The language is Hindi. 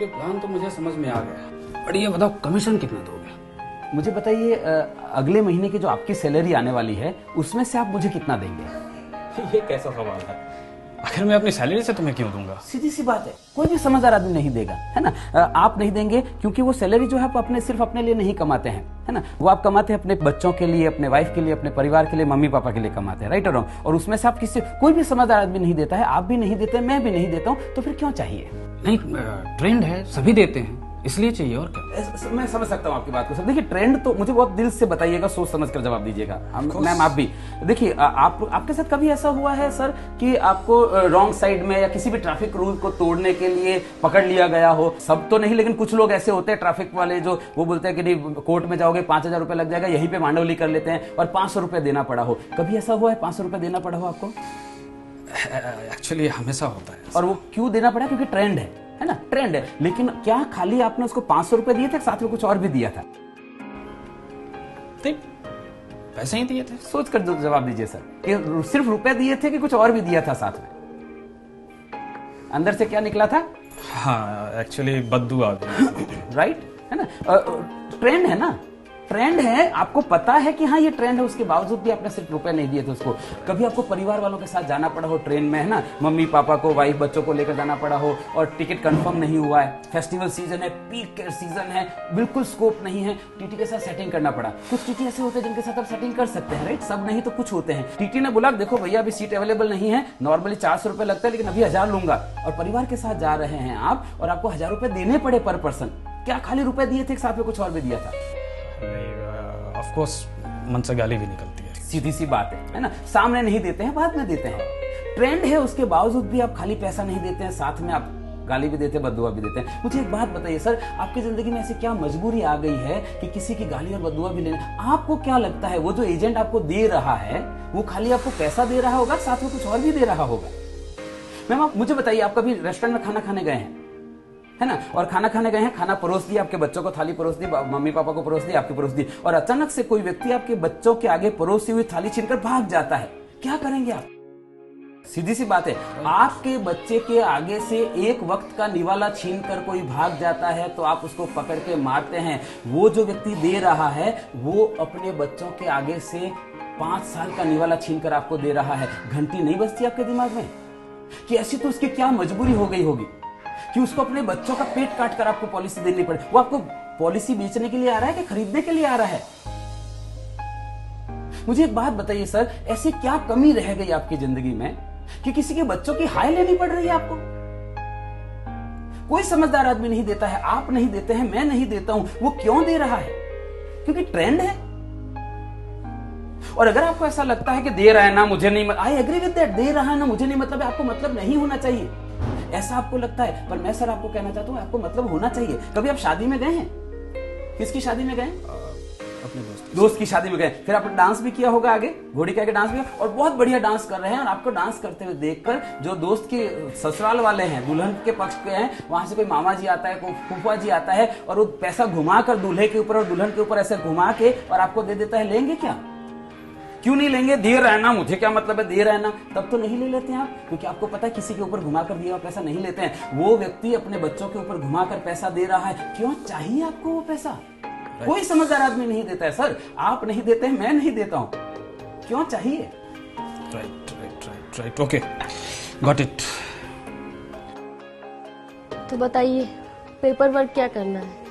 आपके प्लान तो मुझे समझ में आ गया, पर ये बताओ कमीशन कितना दोगे? मुझे बताइए, अगले महीने की जो आपकी सैलरी आने वाली है उसमें से आप मुझे कितना देंगे? ये कैसा सवाल है? आखिर मैं अपनी सैलरी से तुम्हें क्यों दूंगा? सीधी सी बात है, कोई भी समझदार आदमी नहीं देगा, है ना। आप नहीं देंगे क्योंकि वो सैलरी जो है आप अपने सिर्फ अपने लिए नहीं कमाते हैं, है ना। वो आप कमाते हैं अपने बच्चों के लिए, अपने वाइफ के लिए, अपने परिवार के लिए, मम्मी पापा के लिए कमाते हैं, राइट और रॉन्ग। और उसमें से आप किसी कोई भी समझदार आदमी नहीं देता है, आप भी नहीं देते, मैं भी नहीं देता हूँ, तो फिर क्यों चाहिए? नहीं, ट्रेंड है, सभी देते हैं, इसलिए चाहिए, और क्या। मैं समझ सकता हूँ आपकी बात को सर। देखिए, ट्रेंड तो मुझे बहुत दिल से बताइएगा, सोच समझ कर जवाब दीजिएगा। मैम आप भी देखिए, आपके साथ कभी ऐसा हुआ है सर कि आपको रॉन्ग साइड में या किसी भी ट्रैफिक रूल को तोड़ने के लिए पकड़ लिया गया हो? सब तो नहीं, लेकिन कुछ लोग ऐसे होते हैं ट्रैफिक वाले जो वो बोलते हैं कि नहीं कोर्ट में जाओगे 5,000 रुपए लग जाएगा, यहीं पे मांडवली कर लेते हैं और 500 रुपए देना पड़ा हो। कभी ऐसा हुआ है 500 रुपए देना पड़ा हो आपको? एक्चुअली हमेशा होता है। और वो क्यों देना पड़ा? क्योंकि ट्रेंड है ना, ट्रेंड है। लेकिन क्या खाली आपने उसको 500 रुपए दिए थे, साथ में कुछ और भी दिया था? पैसे ही दिए थे। सोच कर जवाब दीजिए सर, कि सिर्फ रुपए दिए थे कि कुछ और भी दिया था साथ में? अंदर से क्या निकला था? हाँ, एक्चुअली बद्दू आ गई। राइट, है ना। ट्रेंड है ना, ट्रेंड है, आपको पता है कि हाँ ये ट्रेंड है, उसके बावजूद भी आपने सिर्फ रुपए नहीं दिए थे उसको। कभी आपको परिवार वालों के साथ जाना पड़ा हो ट्रेन में, है ना, मम्मी पापा को, वाइफ बच्चों को लेकर जाना पड़ा हो और टिकट कंफर्म नहीं हुआ है, फेस्टिवल सीजन है, पीक सीजन है, बिल्कुल स्कोप नहीं है, टीटी के साथ सेटिंग करना पड़ा। कुछ टीटी ऐसे होते हैं जिनके साथ आप सेटिंग कर सकते हैं, राइट, सब नहीं तो कुछ होते हैं। टीटी ने बोला देखो भैया अभी सीट अवेलेबल नहीं है, नॉर्मली 400 रुपए लगता है लेकिन अभी 1000 लूंगा, और परिवार के साथ जा रहे हैं आप और आपको 1000 रुपए देने पड़े पर पर्सन। क्या खाली रुपए दिए थे, साथ में कुछ और भी दिया था? ऑफ कोर्स मन से गाली भी निकलती है। सीधी सी बात है ना। सामने नहीं देते हैं, बाद में देते हैं। ट्रेंड है, उसके बावजूद भी आप खाली पैसा नहीं देते हैं, साथ में आप गाली भी देते हैं, बद्दुआ भी देते हैं। मुझे एक बात बताइए सर, आपकी जिंदगी में ऐसी क्या मजबूरी आ गई है कि किसी की गाली और बद्दुआ भी लेने? आपको क्या लगता है वो जो एजेंट आपको दे रहा है वो खाली आपको पैसा दे रहा होगा, साथ में कुछ और भी दे रहा होगा? मैम आप मुझे बताइए, आप कभी रेस्टोरेंट में खाना खाने गए हैं, है ना, और खाना खाने गए हैं, खाना परोस दिया, आपके बच्चों को थाली परोस दी, मम्मी पापा को परोस दी, आपकी परोस दी, और अचानक से कोई व्यक्ति आपके बच्चों के आगे परोसी हुई थाली छीनकर भाग जाता है, क्या करेंगे आप? सीधी सी बात है, आपके बच्चे के आगे से एक वक्त का निवाला छीनकर कोई भाग जाता है तो आप उसको पकड़ के मारते हैं। वो जो व्यक्ति दे रहा है वो अपने बच्चों के आगे से 5 साल का निवाला छीनकर आपको दे रहा है। घंटी नहीं बजती आपके दिमाग में कि ऐसी तो उसकी क्या मजबूरी हो गई होगी कि उसको अपने बच्चों का पेट काट कर आपको पॉलिसी देनी पड़े? वो आपको पॉलिसी बेचने के लिए आ रहा है कि खरीदने के लिए आ रहा है? मुझे एक बात बताइए सर, ऐसी क्या कमी रह गई आपकी जिंदगी में कि किसी के बच्चों की हाय लेनी पड़ रही है आपको? कोई समझदार आदमी नहीं देता है, आप नहीं देते हैं, मैं नहीं देता हूं। वो क्यों दे रहा है? क्योंकि ट्रेंड है। और अगर आपको ऐसा लगता है कि दे रहा है ना मुझे नहीं, आई एग्री विद दैट, दे रहा है ना मुझे नहीं मतलब है, आपको मतलब नहीं होना चाहिए, ऐसा आपको लगता है। पर मैं सर आपको कहना चाहता हूं आपको मतलब होना चाहिए। कभी आप शादी में गए हैं? किसकी शादी में गए? अपने दोस्त की शादी में गए, फिर आपने डांस भी किया होगा, आगे घोड़ी के आगे डांस भी किया, और बहुत बढ़िया डांस कर रहे हैं, और आपको डांस करते हुए देखकर जो दोस्त के ससुराल वाले हैं, दुल्हन के पक्ष के हैं, वहां से कोई मामा जी आता है, कोई फूफा जी आता है, और वो पैसा घुमाकर दूल्हे के ऊपर और दुल्हन के ऊपर ऐसे घुमा के और आपको दे देता है, लेंगे क्या? क्यों नहीं लेंगे? दे रहा है ना, मुझे क्या मतलब है, दे रहा है ना, तब तो नहीं ले लेते हैं आप, क्योंकि आपको पता है किसी के ऊपर घुमाकर दिया हुआ पैसा नहीं लेते हैं। वो व्यक्ति अपने बच्चों के ऊपर घुमाकर पैसा दे रहा है, क्यों चाहिए आपको वो पैसा? कोई समझदार आदमी नहीं देता है सर, आप नहीं देते हैं, मैं नहीं देता हूं, क्यों चाहिए? Right, okay, got it. तो बताइए पेपर वर्क क्या करना है?